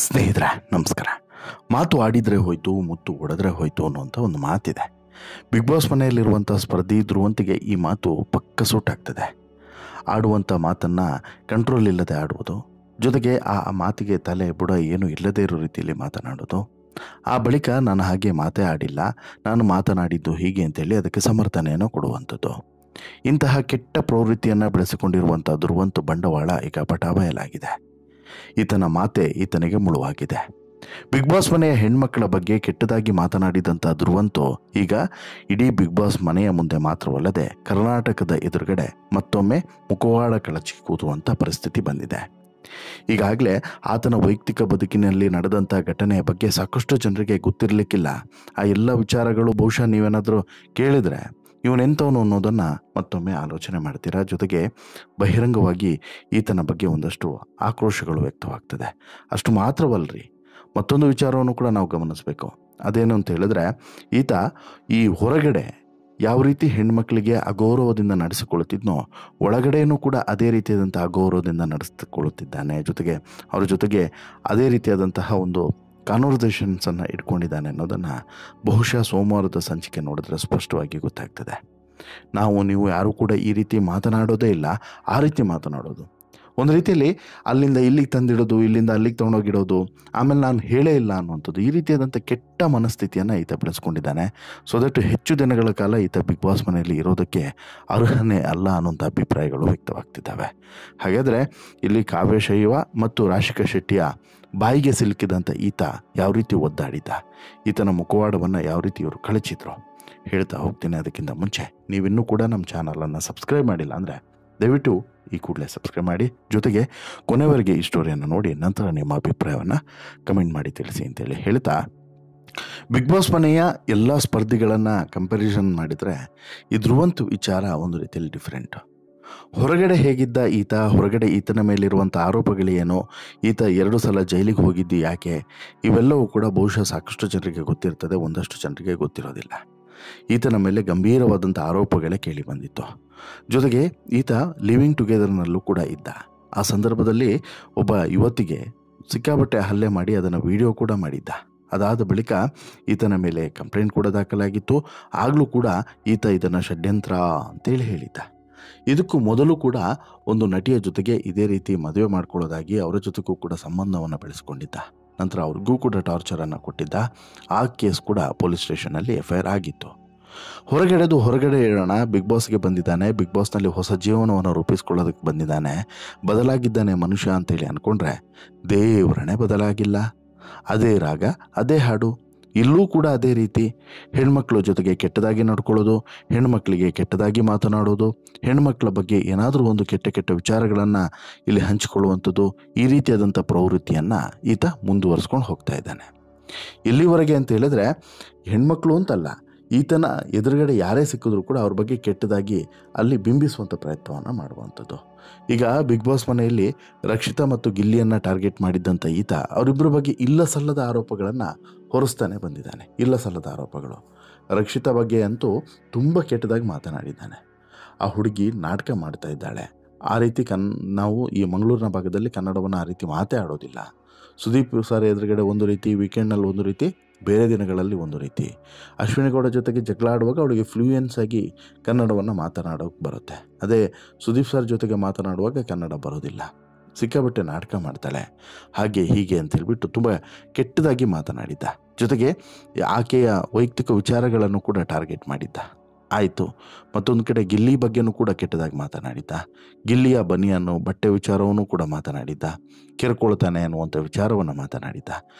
ಸ್ನೇಹಿತರೆ ನಮಸ್ಕಾರ. ಮಾತು ಆಡಿದರೆ ಹೋಯ್ತು, ಮುತ್ತು ಒಡೆದ್ರೆ ಹೋಯ್ತು ಅನ್ನುವಂಥ ಒಂದು ಮಾತಿದೆ. ಬಿಗ್ ಬಾಸ್ ಮನೆಯಲ್ಲಿರುವಂಥ ಸ್ಪರ್ಧಿ ಧ್ರುವಂತಿಗೆ ಈ ಮಾತು ಪಕ್ಕ ಸೂಟಾಗ್ತದೆ. ಆಡುವಂಥ ಮಾತನ್ನು ಕಂಟ್ರೋಲ್ ಇಲ್ಲದೆ ಆಡುವುದು, ಜೊತೆಗೆ ಆ ಮಾತಿಗೆ ತಲೆ ಬುಡ ಏನೂ ಇಲ್ಲದೇ ಇರೋ ರೀತಿಯಲ್ಲಿ ಮಾತನಾಡೋದು. ಆ ಬಳಿಕ ನಾನು ಹಾಗೆ ಮಾತೇ ಆಡಿಲ್ಲ, ನಾನು ಮಾತನಾಡಿದ್ದು ಹೀಗೆ ಅಂತೇಳಿ ಅದಕ್ಕೆ ಸಮರ್ಥನೆಯನ್ನು ಕೊಡುವಂಥದ್ದು. ಇಂತಹ ಕೆಟ್ಟ ಪ್ರವೃತ್ತಿಯನ್ನು ಬೆಳೆಸಿಕೊಂಡಿರುವಂಥ ಧ್ರುವಂತ ಬಂಡವಾಳ ಈಗ ಬಟಾಬಯಲಾಗಿದೆ. ಈತನ ಮಾತೆ ಈತನಿಗೆ ಮುಳುವಾಗಿದೆ. ಬಿಗ್ ಬಾಸ್ ಮನೆಯ ಹೆಣ್ಮಕ್ಕಳ ಬಗ್ಗೆ ಕೆಟ್ಟದಾಗಿ ಮಾತನಾಡಿದಂಥ ಧ್ರುವಂತು ಈಗ ಇಡೀ ಬಿಗ್ ಬಾಸ್ ಮನೆಯ ಮುಂದೆ ಮಾತ್ರವಲ್ಲದೆ ಕರ್ನಾಟಕದ ಎದುರುಗಡೆ ಮತ್ತೊಮ್ಮೆ ಮುಖವಾಡ ಕಳಚಿ ಕೂರುವಂಥ ಪರಿಸ್ಥಿತಿ ಬಂದಿದೆ. ಈಗಾಗಲೇ ಆತನ ವೈಯಕ್ತಿಕ ಬದುಕಿನಲ್ಲಿ ನಡೆದಂಥ ಘಟನೆಯ ಬಗ್ಗೆ ಸಾಕಷ್ಟು ಜನರಿಗೆ ಗೊತ್ತಿರಲಿಕ್ಕಿಲ್ಲ. ಆ ಎಲ್ಲ ವಿಚಾರಗಳು ಬಹುಶಃ ನೀವೇನಾದರೂ ಕೇಳಿದರೆ ಇವನೆಂಥವನು ಅನ್ನೋದನ್ನು ಮತ್ತೊಮ್ಮೆ ಆಲೋಚನೆ ಮಾಡ್ತೀರಾ. ಜೊತೆಗೆ ಬಹಿರಂಗವಾಗಿ ಈತನ ಬಗ್ಗೆ ಒಂದಷ್ಟು ಆಕ್ರೋಶಗಳು ವ್ಯಕ್ತವಾಗ್ತದೆ. ಅಷ್ಟು ಮಾತ್ರವಲ್ಲರಿ, ಮತ್ತೊಂದು ವಿಚಾರವನ್ನು ಕೂಡ ನಾವು ಗಮನಿಸಬೇಕು. ಅದೇನು ಅಂತ ಹೇಳಿದ್ರೆ, ಈತ ಈ ಹೊರಗಡೆ ಯಾವ ರೀತಿ ಹೆಣ್ಮಕ್ಳಿಗೆ ಅಗೌರವದಿಂದ ನಡೆಸಿಕೊಳ್ಳುತ್ತಿದ್ನೋ ಒಳಗಡೆಯೂ ಕೂಡ ಅದೇ ರೀತಿಯಾದಂಥ ಅಗೌರವದಿಂದ ನಡೆಸಿಕೊಳ್ಳುತ್ತಿದ್ದಾನೆ. ಜೊತೆಗೆ ಅವ್ರ ಜೊತೆಗೆ ಅದೇ ರೀತಿಯಾದಂತಹ ಒಂದು ಕಾನ್ವರ್ಸೇಷನ್ಸನ್ನು ಇಟ್ಕೊಂಡಿದ್ದಾನೆ ಅನ್ನೋದನ್ನು ಬಹುಶಃ ಸೋಮವಾರದ ಸಂಚಿಕೆ ನೋಡಿದ್ರೆ ಸ್ಪಷ್ಟವಾಗಿ ಗೊತ್ತಾಗ್ತದೆ. ನೀವು ಯಾರೂ ಕೂಡ ಈ ರೀತಿ ಮಾತನಾಡೋದೇ ಇಲ್ಲ, ಆ ರೀತಿ ಮಾತನಾಡೋದು. ಒಂದು ರೀತಿಯಲ್ಲಿ ಅಲ್ಲಿಂದ ಇಲ್ಲಿಗೆ ತಂದಿಡೋದು, ಇಲ್ಲಿಂದ ಅಲ್ಲಿಗೆ ತೊಗೊಂಡೋಗಿಡೋದು, ಆಮೇಲೆ ನಾನು ಹೇಳೇ ಇಲ್ಲ ಅನ್ನುವಂಥದ್ದು, ಈ ರೀತಿಯಾದಂಥ ಕೆಟ್ಟ ಮನಸ್ಥಿತಿಯನ್ನು ಈತ ಬೆಳೆಸ್ಕೊಂಡಿದ್ದಾನೆ. ಸೊ ದಟ್ ಹೆಚ್ಚು ದಿನಗಳ ಕಾಲ ಈತ ಬಿಗ್ ಬಾಸ್ ಮನೆಯಲ್ಲಿ ಇರೋದಕ್ಕೆ ಅರ್ಹನೇ ಅಲ್ಲ ಅನ್ನೋಂಥ ಅಭಿಪ್ರಾಯಗಳು ವ್ಯಕ್ತವಾಗ್ತಿದ್ದಾವೆ. ಹಾಗಾದರೆ ಇಲ್ಲಿ ಕಾವ್ಯ ಶೈವ ಮತ್ತು ರಾಶಿಕಾ ಶೆಟ್ಟಿಯ ಬಾಯಿಗೆ ಸಿಲುಕಿದಂಥ ಈತ ಯಾವ ರೀತಿ ಒದ್ದಾಡಿದ್ದ, ಈತನ ಮುಖವಾಡವನ್ನು ಯಾವ ರೀತಿ ಇವರು ಕಳಚಿದ್ರು ಹೇಳ್ತಾ ಹೋಗ್ತೀನಿ. ಅದಕ್ಕಿಂತ ಮುಂಚೆ ನೀವಿನ್ನೂ ಕೂಡ ನಮ್ಮ ಚಾನಲನ್ನು ಸಬ್ಸ್ಕ್ರೈಬ್ ಮಾಡಿಲ್ಲ ಅಂದರೆ ದಯವಿಟ್ಟು ಈ ಕೂಡಲೇ ಸಬ್ಸ್ಕ್ರೈಬ್ ಮಾಡಿ. ಜೊತೆಗೆ ಕೊನೆವರೆಗೆ ಈ ಸ್ಟೋರಿಯನ್ನು ನೋಡಿ ನಂತರ ನಿಮ್ಮ ಅಭಿಪ್ರಾಯವನ್ನು ಕಮೆಂಟ್ ಮಾಡಿ ತಿಳಿಸಿ ಅಂತೇಳಿ ಹೇಳ್ತಾ, ಬಿಗ್ ಬಾಸ್ ಮನೆಯ ಎಲ್ಲ ಸ್ಪರ್ಧಿಗಳನ್ನು ಕಂಪ್ಯಾರಿಸನ್ ಮಾಡಿದರೆ ಈ ಧ್ರುವಂತ ವಿಚಾರ ಒಂದು ರೀತಿಯಲ್ಲಿ ಡಿಫ್ರೆಂಟ್. ಹೊರಗಡೆ ಹೇಗಿದ್ದ ಈತ, ಹೊರಗಡೆ ಈತನ ಮೇಲಿರುವಂಥ ಆರೋಪಗಳೇನು, ಈತ 2 ಸಲ ಜೈಲಿಗೆ ಹೋಗಿದ್ದು ಯಾಕೆ, ಇವೆಲ್ಲವೂ ಕೂಡ ಬಹುಶಃ ಸಾಕಷ್ಟು ಜನರಿಗೆ ಗೊತ್ತಿರ್ತದೆ, ಒಂದಷ್ಟು ಜನರಿಗೆ ಗೊತ್ತಿರೋದಿಲ್ಲ. ಈತನ ಮೇಲೆ ಗಂಭೀರವಾದಂಥ ಆರೋಪಗಳೇ ಕೇಳಿ ಬಂದಿತ್ತು. ಜೊತೆಗೆ ಈತ ಲಿವಿಂಗ್ ಟುಗೆದರ್ನಲ್ಲೂ ಕೂಡ ಇದ್ದ. ಆ ಸಂದರ್ಭದಲ್ಲಿ ಒಬ್ಬ ಯುವತಿಗೆ ಸಿಕ್ಕಾಬಟ್ಟೆ ಹಲ್ಲೆ ಮಾಡಿ ಅದನ್ನು ವಿಡಿಯೋ ಕೂಡ ಮಾಡಿದ್ದ. ಅದಾದ ಬಳಿಕ ಈತನ ಮೇಲೆ ಕಂಪ್ಲೇಂಟ್ ಕೂಡ ದಾಖಲಾಗಿತ್ತು. ಆಗಲೂ ಕೂಡ ಈತ ಇದನ್ನು ಷಡ್ಯಂತ್ರ ಅಂತೇಳಿ ಹೇಳಿದ್ದ. ಇದಕ್ಕೂ ಮೊದಲು ಕೂಡ ಒಂದು ನಟಿಯ ಜೊತೆಗೆ ಇದೇ ರೀತಿ ಮದುವೆ ಮಾಡ್ಕೊಳ್ಳೋದಾಗಿ ಅವರ ಜೊತೆಗೂ ಕೂಡ ಸಂಬಂಧವನ್ನು ಬೆಳೆಸ್ಕೊಂಡಿದ್ದ. ನಂತರ ಅವ್ರಿಗೂ ಕೂಡ ಟಾರ್ಚರನ್ನು ಕೊಟ್ಟಿದ್ದ. ಆ ಕೇಸ್ ಕೂಡ ಪೊಲೀಸ್ ಸ್ಟೇಷನಲ್ಲಿ FIR ಆಗಿತ್ತು. ಹೊರಗಡೆ ಹೇಳೋಣ, ಬಿಗ್ ಬಾಸ್ಗೆ ಬಂದಿದ್ದಾನೆ, ಬಿಗ್ ಬಾಸ್ನಲ್ಲಿ ಹೊಸ ಜೀವನವನ್ನು ರೂಪಿಸ್ಕೊಳ್ಳೋದಕ್ಕೆ ಬಂದಿದ್ದಾನೆ, ಬದಲಾಗಿದ್ದಾನೆ ಮನುಷ್ಯ ಅಂತೇಳಿ ಅಂದ್ಕೊಂಡ್ರೆ ದೇವರನೇ ಬದಲಾಗಿಲ್ಲ. ಅದೇ ರಾಗ, ಅದೇ ಹಾಡು, ಇಲ್ಲೂ ಕೂಡ ಅದೇ ರೀತಿ ಹೆಣ್ಮಕ್ಳ ಜೊತೆಗೆ ಕೆಟ್ಟದಾಗಿ ನಡ್ಕೊಳ್ಳೋದು, ಹೆಣ್ಮಕ್ಳಿಗೆ ಕೆಟ್ಟದಾಗಿ ಮಾತನಾಡೋದು, ಹೆಣ್ಮಕ್ಳ ಬಗ್ಗೆ ಏನಾದರೂ ಒಂದು ಕೆಟ್ಟ ವಿಚಾರಗಳನ್ನು ಇಲ್ಲಿ ಹಂಚಿಕೊಳ್ಳುವಂಥದ್ದು, ಈ ರೀತಿಯಾದಂಥ ಪ್ರವೃತ್ತಿಯನ್ನು ಈತ ಮುಂದುವರಿಸ್ಕೊಂಡು ಹೋಗ್ತಾ ಇದ್ದಾನೆ. ಇಲ್ಲಿವರೆಗೆ ಅಂತ ಹೇಳಿದ್ರೆ ಹೆಣ್ಮಕ್ಳು ಅಂತಲ್ಲ, ಈತನ ಎದುರುಗಡೆ ಯಾರೇ ಸಿಕ್ಕಿದ್ರು ಕೂಡ ಅವ್ರ ಬಗ್ಗೆ ಕೆಟ್ಟದಾಗಿ ಅಲ್ಲಿ ಬಿಂಬಿಸುವಂಥ ಪ್ರಯತ್ನವನ್ನು ಮಾಡುವಂಥದ್ದು. ಈಗ ಬಿಗ್ ಬಾಸ್ ಮನೆಯಲ್ಲಿ ರಕ್ಷಿತಾ ಮತ್ತು ಗಿಲ್ಲಿಯನ್ನು ಟಾರ್ಗೆಟ್ ಮಾಡಿದ್ದಂಥ ಈತ ಅವರಿಬ್ಬರ ಬಗ್ಗೆ ಇಲ್ಲ ಸಲ್ಲದ ಆರೋಪಗಳನ್ನು ಹೊರಿಸ್ತಾನೆ ಬಂದಿದ್ದಾನೆ. ಇಲ್ಲ ಸಲ್ಲದ ಆರೋಪಗಳು. ರಕ್ಷಿತಾ ಬಗ್ಗೆ ಅಂತೂ ತುಂಬ ಕೆಟ್ಟದಾಗಿ ಮಾತನಾಡಿದ್ದಾನೆ. ಆ ಹುಡುಗಿ ನಾಟಕ ಮಾಡ್ತಾ ಇದ್ದಾಳೆ, ಆ ರೀತಿ ನಾವು ಈ ಮಂಗಳೂರಿನ ಭಾಗದಲ್ಲಿ ಕನ್ನಡವನ್ನು ಆ ರೀತಿ ಮಾತೇ ಆಡೋದಿಲ್ಲ. ಸುದೀಪ್ ಸರ್ ಎದುರುಗಡೆ ಒಂದು ರೀತಿ, ವೀಕೆಂಡ್ನಲ್ಲಿ ಒಂದು ರೀತಿ, ಬೇರೆ ದಿನಗಳಲ್ಲಿ ಒಂದು ರೀತಿ. ಅಶ್ವಿನಿ ಗೌಡ ಜೊತೆಗೆ ಜಗಳ ಆಡುವಾಗ ಅವಳಿಗೆ ಫ್ಲೂಯೆನ್ಸ್ ಆಗಿ ಕನ್ನಡವನ್ನು ಮಾತನಾಡೋಕ್ಕೆ ಬರುತ್ತೆ. ಅದೇ ಸುದೀಪ್ ಸರ್ ಜೊತೆಗೆ ಮಾತನಾಡುವಾಗ ಕನ್ನಡ ಬರೋದಿಲ್ಲ. ಸಿಕ್ಕಾಬಟ್ಟೆ ನಾಟಕ ಮಾಡ್ತಾಳೆ, ಹಾಗೆ ಹೀಗೆ ಅಂತ ಹೇಳ್ಬಿಟ್ಟು ತುಂಬ ಕೆಟ್ಟದಾಗಿ ಮಾತನಾಡಿದ್ದ. ಜೊತೆಗೆ ಆಕೆಯ ವೈಯಕ್ತಿಕ ವಿಚಾರಗಳನ್ನು ಕೂಡ ಟಾರ್ಗೆಟ್ ಮಾಡಿದ್ದ. ಆಯಿತು, ಮತ್ತೊಂದು ಕಡೆ ಗಿಲ್ಲಿ ಬಗ್ಗೆನೂ ಕೂಡ ಕೆಟ್ಟದಾಗಿ ಮಾತನಾಡಿದ್ದ. ಗಿಲ್ಲಿಯ ಬನಿಯನ್ನು ಬಟ್ಟೆ ವಿಚಾರವನ್ನು ಕೂಡ ಮಾತನಾಡಿದ್ದ. ಕೆರ್ಕೊಳ್ತಾನೆ ಅನ್ನುವಂಥ ವಿಚಾರವನ್ನು ಮಾತನಾಡಿದ್ದ.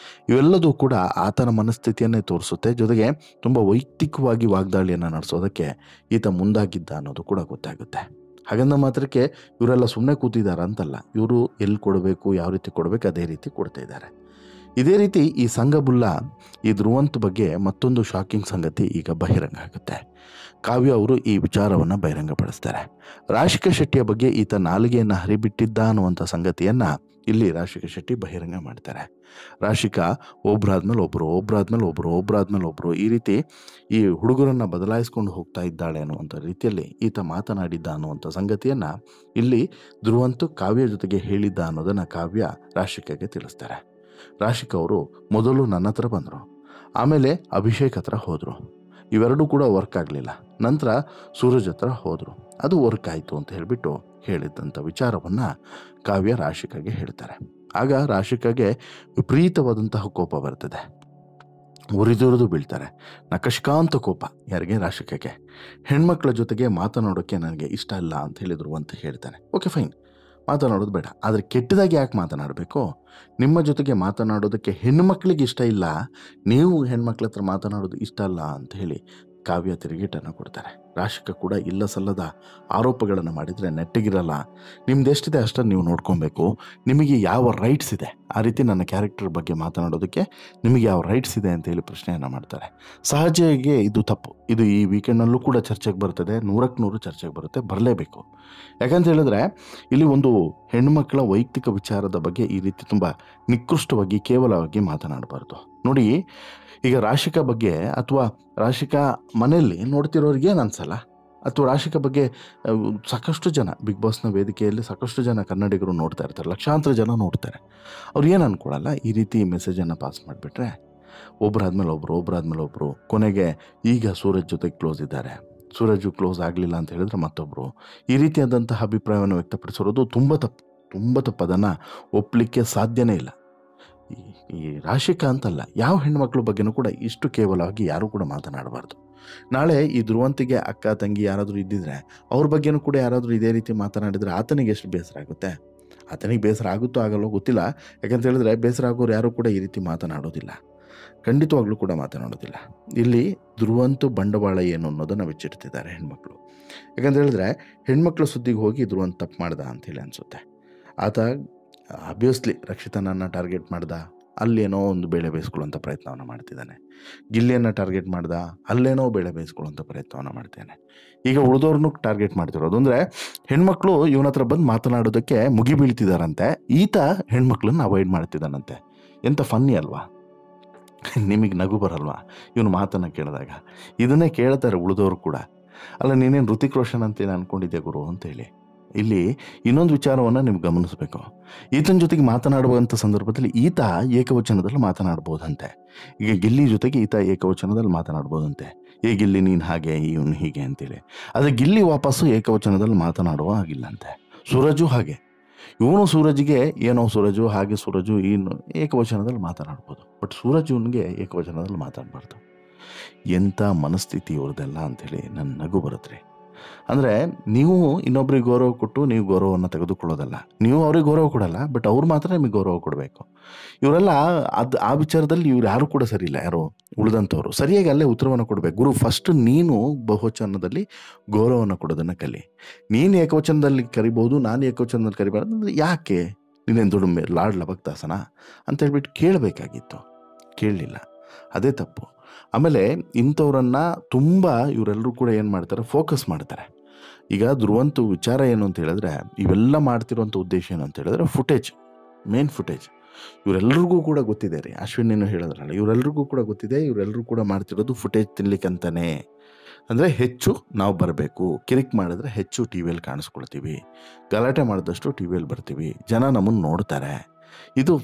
ಇವೆಲ್ಲದೂ ಕೂಡ ಆತನ ಮನಸ್ಥಿತಿಯನ್ನೇ ತೋರಿಸುತ್ತೆ. ಜೊತೆಗೆ ತುಂಬ ವೈಯಕ್ತಿಕವಾಗಿ ವಾಗ್ದಾಳಿಯನ್ನು ನಡೆಸೋದಕ್ಕೆ ಈತ ಮುಂದಾಗಿದ್ದ ಅನ್ನೋದು ಕೂಡ ಗೊತ್ತಾಗುತ್ತೆ. ಹಾಗಂದ ಮಾತ್ರಕ್ಕೆ ಇವರೆಲ್ಲ ಸುಮ್ಮನೆ ಕೂತಿದ್ದಾರೆ ಅಂತಲ್ಲ, ಇವರು ಎಲ್ಲಿ ಕೊಡಬೇಕು, ಯಾವ ರೀತಿ ಕೊಡಬೇಕು, ಅದೇ ರೀತಿ ಕೊಡ್ತಾ ಇದ್ದಾರೆ. ಇದೇ ರೀತಿ ಈ ಸಂಘಬುಲ್ಲ ಈ ಧ್ರುವಂತ್ ಬಗ್ಗೆ ಮತ್ತೊಂದು ಶಾಕಿಂಗ್ ಸಂಗತಿ ಈಗ ಬಹಿರಂಗ ಆಗುತ್ತೆ. ಕಾವ್ಯ ಅವರು ಈ ವಿಚಾರವನ್ನು ಬಹಿರಂಗಪಡಿಸ್ತಾರೆ. ರಾಶಿಕಾ ಶೆಟ್ಟಿಯ ಬಗ್ಗೆ ಈತ ನಾಲಿಗೆಯನ್ನು ಹರಿಬಿಟ್ಟಿದ್ದ ಅನ್ನುವಂಥ ಸಂಗತಿಯನ್ನು ಇಲ್ಲಿ ರಾಶಿಕಾ ಶೆಟ್ಟಿ ಬಹಿರಂಗ ಮಾಡ್ತಾರೆ. ರಾಶಿಕಾ ಒಬ್ಬರಾದ್ಮೇಲೆ ಒಬ್ಬರು ಈ ರೀತಿ ಈ ಹುಡುಗರನ್ನು ಬದಲಾಯಿಸ್ಕೊಂಡು ಹೋಗ್ತಾ ಇದ್ದಾಳೆ ಅನ್ನುವಂಥ ರೀತಿಯಲ್ಲಿ ಈತ ಮಾತನಾಡಿದ್ದ ಅನ್ನುವಂಥ ಸಂಗತಿಯನ್ನು ಇಲ್ಲಿ ಧ್ರುವಂತು ಕಾವ್ಯ ಜೊತೆಗೆ ಹೇಳಿದ್ದ ಅನ್ನೋದನ್ನು ಕಾವ್ಯ ರಾಶಿಕಾಗೆ ತಿಳಿಸ್ತಾರೆ. ರಾಶಿಕಾ ಅವರು ಮೊದಲು ನನ್ನ ಹತ್ರ ಬಂದರು, ಆಮೇಲೆ ಅಭಿಷೇಕ್ ಹತ್ರ ಹೋದರು. ಇವೆರಡೂ ಕೂಡ ವರ್ಕ್ ಆಗಲಿಲ್ಲ. ನಂತರ ಸೂರಜ್ ಹತ್ರ ಹೋದರು, ಅದು ವರ್ಕ್ ಆಯಿತು ಅಂತ ಹೇಳಿಬಿಟ್ಟು ಹೇಳಿದ್ದಂಥ ವಿಚಾರವನ್ನು ಕಾವ್ಯ ರಾಶಿಕಾಗೆ ಹೇಳ್ತಾರೆ. ಆಗ ರಾಶಿಕಾಗೆ ವಿಪರೀತವಾದಂತಹ ಕೋಪ ಬರ್ತದೆ, ಉರಿದುರಿದು ಬೀಳ್ತಾರೆ. ನಕಶಕಾಂತ ಕೋಪ. ಯಾರಿಗೆ? ರಾಶಿಕಾಗೆ. ಹೆಣ್ಮಕ್ಳ ಜೊತೆಗೆ ಮಾತನಾಡೋಕ್ಕೆ ನನಗೆ ಇಷ್ಟ ಇಲ್ಲ ಅಂತ ಹೇಳಿದರು ಅಂತ ಹೇಳ್ತಾನೆ. ಓಕೆ ಫೈನ್, ಮಾತನಾಡೋದು ಬೇಡ, ಆದರೆ ಕೆಟ್ಟದಾಗಿ ಯಾಕೆ ಮಾತನಾಡಬೇಕು? ನಿಮ್ಮ ಜೊತೆಗೆ ಮಾತನಾಡೋದಕ್ಕೆ ಹೆಣ್ಮಕ್ಳಿಗೆ ಇಷ್ಟ ಇಲ್ಲ, ನೀವು ಹೆಣ್ಮಕ್ಳ ಹತ್ರ ಮಾತನಾಡೋದು ಇಷ್ಟ ಅಲ್ಲ ಅಂತ ಹೇಳಿ ಕಾವ್ಯ ತಿರುಗೇಟನ್ನು ಕೊಡ್ತಾರೆ. ರಾಶಿಕಾ ಕೂಡ ಇಲ್ಲ ಸಲ್ಲದ ಆರೋಪಗಳನ್ನು ಮಾಡಿದರೆ ನೆಟ್ಟಗಿರಲ್ಲ. ನಿಮ್ದೆಷ್ಟಿದೆ ಅಷ್ಟನ್ನು ನೀವು ನೋಡ್ಕೊಬೇಕು. ನಿಮಗೆ ಯಾವ ರೈಟ್ಸ್ ಇದೆ ಆ ರೀತಿ ನನ್ನ ಕ್ಯಾರೆಕ್ಟರ್ ಬಗ್ಗೆ ಮಾತನಾಡೋದಕ್ಕೆ ನಿಮಗೆ ಯಾವ ರೈಟ್ಸ್ ಇದೆ ಅಂತ ಹೇಳಿ ಪ್ರಶ್ನೆಯನ್ನು ಮಾಡ್ತಾರೆ. ಸಹಜವಾಗಿ ಇದು ತಪ್ಪು. ಇದು ಈ ವೀಕೆಂಡ್ನಲ್ಲೂ ಕೂಡ ಚರ್ಚೆಗೆ ಬರ್ತದೆ, 100ಕ್ಕೆ 100 ಚರ್ಚೆಗೆ ಬರುತ್ತೆ, ಬರಲೇಬೇಕು. ಯಾಕಂತ ಹೇಳಿದ್ರೆ ಇಲ್ಲಿ ಒಂದು ಹೆಣ್ಣುಮಕ್ಕಳ ವೈಯಕ್ತಿಕ ವಿಚಾರದ ಬಗ್ಗೆ ಈ ರೀತಿ ತುಂಬ ನಿಕೃಷ್ಟವಾಗಿ ಕೇವಲವಾಗಿ ಮಾತನಾಡಬಾರ್ದು. ನೋಡಿ, ಈಗ ರಾಶಿಕಾ ಬಗ್ಗೆ ಅಥವಾ ರಾಶಿಕಾ ಮನೆಯಲ್ಲಿ ನೋಡ್ತಿರೋರಿಗೆ ಏನು ಅನ್ಸಲ್ಲ, ಅಥವಾ ರಾಶಿಕಾ ಬಗ್ಗೆ ಸಾಕಷ್ಟು ಜನ ಬಿಗ್ ಬಾಸ್ನ ವೇದಿಕೆಯಲ್ಲಿ ಸಾಕಷ್ಟು ಜನ ಕನ್ನಡಿಗರು ನೋಡ್ತಾ ಇರ್ತಾರೆ, ಲಕ್ಷಾಂತರ ಜನ ನೋಡ್ತಾರೆ. ಅವ್ರು ಏನು ಅಂದ್ಕೊಳ್ಳಲ್ಲ, ಈ ರೀತಿ ಮೆಸೇಜನ್ನು ಪಾಸ್ ಮಾಡಿಬಿಟ್ರೆ ಒಬ್ಬರಾದ್ಮೇಲೆ ಒಬ್ಬರು ಕೊನೆಗೆ ಈಗ ಸೂರಜ್ ಜೊತೆ ಕ್ಲೋಸ್ ಇದ್ದಾರೆ, ಸೂರಜ್ ಕ್ಲೋಸ್ ಆಗಲಿಲ್ಲ ಅಂತ ಹೇಳಿದ್ರೆ ಮತ್ತೊಬ್ಬರು, ಈ ರೀತಿಯಾದಂತಹ ಅಭಿಪ್ರಾಯವನ್ನು ವ್ಯಕ್ತಪಡಿಸಿರೋದು ತುಂಬ ತಪ್ಪು. ಅದನ್ನು ಒಪ್ಪಲಿಕ್ಕೆ ಸಾಧ್ಯನೇ ಇಲ್ಲ. ಈ ರಾಶಿಕಾ ಅಂತಲ್ಲ, ಯಾವ ಹೆಣ್ಮಕ್ಳ ಬಗ್ಗೆನೂ ಕೂಡ ಇಷ್ಟು ಕೇವಲವಾಗಿ ಯಾರೂ ಕೂಡ ಮಾತನಾಡಬಾರ್ದು. ನಾಳೆ ಈ ಧ್ರುವಂತಿಗೆ ಅಕ್ಕ ತಂಗಿ ಯಾರಾದರೂ ಇದ್ದಿದ್ರೆ ಅವ್ರ ಬಗ್ಗೆನೂ ಕೂಡ ಯಾರಾದರೂ ಇದೇ ರೀತಿ ಮಾತನಾಡಿದರೆ ಆತನಿಗೆ ಎಷ್ಟು ಬೇಸರ ಆಗುತ್ತೆ. ಆತನಿಗೆ ಬೇಸರ ಆಗುತ್ತೋ ಆಗಲ್ಲೋ ಗೊತ್ತಿಲ್ಲ. ಯಾಕಂತ ಹೇಳಿದ್ರೆ ಬೇಸರ ಆಗೋರು ಯಾರೂ ಕೂಡ ಈ ರೀತಿ ಮಾತನಾಡೋದಿಲ್ಲ, ಖಂಡಿತವಾಗ್ಲೂ ಕೂಡ ಮಾತನಾಡೋದಿಲ್ಲ. ಇಲ್ಲಿ ಧ್ರುವಂತು ಬಂಡವಾಳ ಏನು ಅನ್ನೋದನ್ನು ಬಿಚ್ಚಿಡ್ತಿದ್ದಾರೆ ಹೆಣ್ಮಕ್ಳು. ಯಾಕಂತ ಹೇಳಿದ್ರೆ ಹೆಣ್ಮಕ್ಳ ಸುದ್ದಿಗೆ ಹೋಗಿ ಧ್ರುವಂತ ತಪ್ಪು ಮಾಡ್ದ ಅಂಥೇಳಿ ಅನಿಸುತ್ತೆ. ಆತ ಆಬ್ವಿಯಸ್ಲಿ ರಕ್ಷಿತನನ್ನು ಟಾರ್ಗೆಟ್ ಮಾಡ್ದ, ಅಲ್ಲೇನೋ ಒಂದು ಬೇಳೆ ಬೇಯಿಸ್ಕೊಳ್ಳೋಂಥ ಪ್ರಯತ್ನವನ್ನು ಮಾಡ್ತಿದ್ದಾನೆ. ಗಿಲ್ಲಿಯನ್ನು ಟಾರ್ಗೆಟ್ ಮಾಡ್ದ, ಅಲ್ಲೇನೋ ಬೇಳೆ ಬೇಯಿಸ್ಕೊಳ್ಳೋಂಥ ಪ್ರಯತ್ನವನ್ನು ಮಾಡ್ತೇನೆ. ಈಗ ಉಳಿದವ್ರನ್ನೂ ಟಾರ್ಗೆಟ್ ಮಾಡ್ತಿರೋದು ಅಂದರೆ ಹೆಣ್ಮಕ್ಳು ಇವನ ಹತ್ರ ಬಂದು ಮಾತನಾಡೋದಕ್ಕೆ ಮುಗಿ ಬೀಳ್ತಿದ್ದಾರಂತೆ, ಈತ ಹೆಣ್ಮಕ್ಳನ್ನ ಅವಾಯ್ಡ್ ಮಾಡ್ತಿದ್ದಾನಂತೆ. ಎಂಥ ಫನ್ನಿ ಅಲ್ವಾ? ನಿಮಗೆ ನಗು ಬರಲ್ವಾ ಇವನು ಮಾತನ್ನು ಕೇಳಿದಾಗ? ಇದನ್ನೇ ಕೇಳ್ತಾರೆ ಉಳಿದವರು ಕೂಡ. ಅಲ್ಲ, ನೀನೇನು ಋತಿಕ್ ರೋಷನ್ ಅಂತೇನು ಅಂದ್ಕೊಂಡಿದ್ದೆ ಗುರು ಅಂತೇಳಿ. ಇಲ್ಲಿ ಇನ್ನೊಂದು ವಿಚಾರವನ್ನು ನೀವು ಗಮನಿಸಬೇಕು. ಈತನ ಜೊತೆಗೆ ಮಾತನಾಡುವಂಥ ಸಂದರ್ಭದಲ್ಲಿ ಈತ ಏಕವಚನದಲ್ಲಿ ಮಾತನಾಡ್ಬೋದಂತೆ. ಈಗ ಗಿಲ್ಲಿ ಜೊತೆಗೆ ಈತ ಏಕವಚನದಲ್ಲಿ ಮಾತನಾಡ್ಬೋದಂತೆ. ಗಿಲ್ಲಿ ನೀನು ಹಾಗೆ, ಇವನು ಹೀಗೆ ಅಂತೇಳಿ. ಆದರೆ ಗಿಲ್ಲಿ ವಾಪಸ್ಸು ಏಕವಚನದಲ್ಲಿ ಮಾತನಾಡುವ ಆಗಿಲ್ಲಂತೆ. ಸೂರಜು ಹಾಗೆ, ಇವನು ಸೂರಜ್ಗೆ ಏನೋ ಸೂರಜು ಹಾಗೆ, ಸೂರಜು ಇನ್ನು ಏಕವಚನದಲ್ಲಿ ಮಾತನಾಡ್ಬೋದು, ಬಟ್ ಸೂರಜ್ ಇವನಿಗೆ ಏಕವಚನದಲ್ಲಿ ಮಾತಾಡಬಾರ್ದು. ಎಂಥ ಮನಸ್ಥಿತಿ ಇವ್ರದ್ದೆಲ್ಲ ಅಂಥೇಳಿ ನನ್ನ ನಗು ಬರುತ್ತೆ. ಅಂದರೆ ನೀವು ಇನ್ನೊಬ್ರಿಗೆ ಗೌರವ ಕೊಟ್ಟು ನೀವು ಗೌರವವನ್ನು ತೆಗೆದುಕೊಳ್ಳೋದಲ್ಲ, ನೀವು ಅವ್ರಿಗೆ ಗೌರವ ಕೊಡಲ್ಲ, ಬಟ್ ಅವ್ರು ಮಾತ್ರ ನಿಮಗೆ ಗೌರವ ಕೊಡಬೇಕು. ಇವರೆಲ್ಲ ಆ ವಿಚಾರದಲ್ಲಿ ಇವ್ರು ಯಾರು ಕೂಡ ಸರಿ ಇಲ್ಲ. ಯಾರು ಉಳಿದಂಥವ್ರು ಸರಿಯಾಗಿ ಅಲ್ಲೇ ಉತ್ತರವನ್ನು ಕೊಡಬೇಕು. ಗುರು, ಫಸ್ಟ್ ನೀನು ಬಹುವಚನದಲ್ಲಿ ಗೌರವವನ್ನು ಕೊಡೋದನ್ನು ಕಲಿ. ನೀನು ಏಕವಚನದಲ್ಲಿ ಕರಿಬೋದು, ನಾನು ಏಕವಚನದಲ್ಲಿ ಕರಿಬಾರ್ದು ಅಂದರೆ ಯಾಕೆ? ನೀನೇನು ದೊಡ್ಡ ಲಾಡ್ ಲಬಕ್ತಾಸನ ಅಂತ ಹೇಳ್ಬಿಟ್ಟು ಕೇಳಬೇಕಾಗಿತ್ತು, ಕೇಳಲಿಲ್ಲ. ಅದೇ ತಪ್ಪು. ಆಮೇಲೆ ಇಂಥವ್ರನ್ನು ತುಂಬ ಇವರೆಲ್ಲರೂ ಕೂಡ ಏನು ಮಾಡ್ತಾರೆ, ಫೋಕಸ್ ಮಾಡ್ತಾರೆ. ಈಗ ಧ್ರುವಂತು ವಿಚಾರ ಏನು ಅಂತ ಹೇಳಿದ್ರೆ, ಇವೆಲ್ಲ ಮಾಡ್ತಿರುವಂಥ ಉದ್ದೇಶ ಏನು ಅಂತ ಹೇಳಿದ್ರೆ ಮೇನ್ ಫುಟೇಜ್ ಇವರೆಲ್ಲರಿಗೂ ಕೂಡ ಗೊತ್ತಿದೆ ರೀ. ಅಶ್ವಿನಿನೂ ಹೇಳಿದ್ರಲ್ಲ, ಇವರೆಲ್ಲರಿಗೂ ಕೂಡ ಗೊತ್ತಿದೆ. ಇವರೆಲ್ಲರೂ ಕೂಡ ಮಾಡ್ತಿರೋದು ಫುಟೇಜ್ ತಿನ್ಲಿಕ್ಕಂತಾನೆ. ಅಂದರೆ ಹೆಚ್ಚು ನಾವು ಬರಬೇಕು, ಕಿರಿಕ್ ಮಾಡಿದ್ರೆ ಹೆಚ್ಚು ಟಿ ವಿಯಲ್ಲಿ ಕಾಣಿಸ್ಕೊಳ್ತೀವಿ, ಗಲಾಟೆ ಮಾಡಿದಷ್ಟು ಟಿ ವಿಯಲ್ಲಿ ಬರ್ತೀವಿ, ಜನ ನಮ್ಮನ್ನು ನೋಡ್ತಾರೆ. ಇದು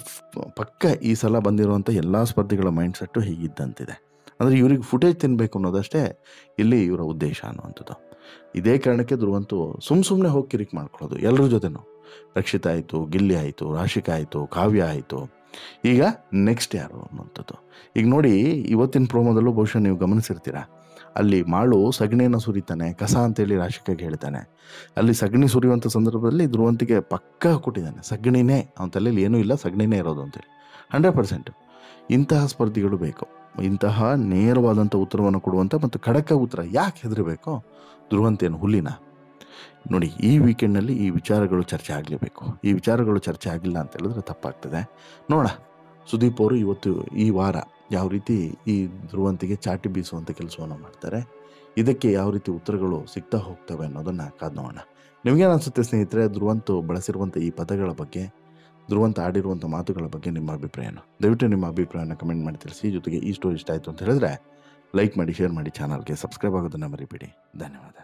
ಪಕ್ಕ ಈ ಸಲ ಬಂದಿರುವಂಥ ಎಲ್ಲ ಸ್ಪರ್ಧಿಗಳ ಮೈಂಡ್ಸೆಟ್ಟು ಹೀಗಿದ್ದಂತಿದೆ. ಅಂದರೆ ಇವ್ರಿಗೆ ಫುಟೇಜ್ ತಿನ್ನಬೇಕು ಅನ್ನೋದಷ್ಟೇ ಇಲ್ಲಿ ಇವರ ಉದ್ದೇಶ ಅನ್ನುವಂಥದ್ದು. ಇದೇ ಕಾರಣಕ್ಕೆ ಧ್ರುವಂತು ಸುಮ್ಮನೆ ಹೋಗಿ ಕಿರಿಕ್ ಮಾಡ್ಕೊಳ್ಳೋದು ಎಲ್ಲರ ಜೊತೆನೂ. ರಕ್ಷಿತಾ ಆಯಿತು, ಗಿಲ್ಲಿ ಆಯಿತು, ರಾಶಿಕಾ ಆಯಿತು, ಕಾವ್ಯ ಆಯಿತು, ಈಗ ನೆಕ್ಸ್ಟ್ ಯಾರು ಅನ್ನುವಂಥದ್ದು. ಈಗ ನೋಡಿ, ಇವತ್ತಿನ ಪ್ರೋಮೋದಲ್ಲೂ ಬಹುಶಃ ನೀವು ಗಮನಿಸಿರ್ತೀರ, ಅಲ್ಲಿ ಮಾಳು ಸಗಣಿಯನ್ನು ಸುರಿತಾನೆ, ಕಸ ಅಂತೇಳಿ ರಾಶಿಕಾಗೆ ಹೇಳ್ತಾನೆ. ಅಲ್ಲಿ ಸಗಣಿ ಸುರಿಯುವಂಥ ಸಂದರ್ಭದಲ್ಲಿ ಧ್ರುವಂತಿಗೆ ಪಕ್ಕ ಕೊಟ್ಟಿದ್ದಾನೆ, ಸಗಣಿನೇ ಅವನ ತಲೆಯಲ್ಲಿ ಏನೂ ಇಲ್ಲ, ಸಗಣಿನೇ ಇರೋದು ಅಂತೇಳಿ 100%. ಇಂತಹ ಸ್ಪರ್ಧಿಗಳು ಬೇಕು, ಇಂತಹ ನೇರವಾದಂಥ ಉತ್ತರವನ್ನು ಕೊಡುವಂಥ ಮತ್ತು ಖಡಕ ಉತ್ತರ. ಯಾಕೆ ಹೆದರಬೇಕು? ಧ್ರುವಂತೇನು ಹುಲ್ಲಿನ? ನೋಡಿ, ಈ ವೀಕೆಂಡ್ನಲ್ಲಿ ಈ ವಿಚಾರಗಳು ಚರ್ಚೆ ಆಗಲೇಬೇಕು. ಈ ವಿಚಾರಗಳು ಚರ್ಚೆ ಆಗಿಲ್ಲ ಅಂತ ಹೇಳಿದ್ರೆ ತಪ್ಪಾಗ್ತದೆ. ನೋಡ, ಸುದೀಪ್ ಅವರು ಈ ವಾರ ಯಾವ ರೀತಿ ಈ ಧ್ರುವಂತಿಗೆ ಚಾಟಿ ಬೀಸುವಂಥ ಕೆಲಸವನ್ನು ಮಾಡ್ತಾರೆ, ಇದಕ್ಕೆ ಯಾವ ರೀತಿ ಉತ್ತರಗಳು ಸಿಗ್ತಾ ಹೋಗ್ತವೆ ಅನ್ನೋದನ್ನು ಕಾದು ನೋಡೋಣ. ನಿಮಗೇನು ಅನಿಸುತ್ತೆ ಸ್ನೇಹಿತರೆ, ಧ್ರುವಂತು ಬಳಸಿರುವಂಥ ಈ ಪದಗಳ ಬಗ್ಗೆ, ಧ್ರುವಂತ ಆಡಿರುವಂಥ ಮಾತುಗಳ ಬಗ್ಗೆ ನಿಮ್ಮ ಅಭಿಪ್ರಾಯನ ದಯವಿಟ್ಟು ನಿಮ್ಮ ಅಭಿಪ್ರಾಯನ ಕಮೆಂಟ್ ಮಾಡಿ ತಿಳಿಸಿ. ಜೊತೆಗೆ ಈ ಸ್ಟೋರಿ ಇಷ್ಟ ಆಯಿತು ಅಂತ ಹೇಳಿದ್ರೆ ಲೈಕ್ ಮಾಡಿ, ಶೇರ್ ಮಾಡಿ, ಚಾನಲ್ಗೆ ಸಬ್ಸ್ಕ್ರೈಬ್ ಆಗೋದನ್ನು ಮರಿಬೇಡಿ. ಧನ್ಯವಾದ.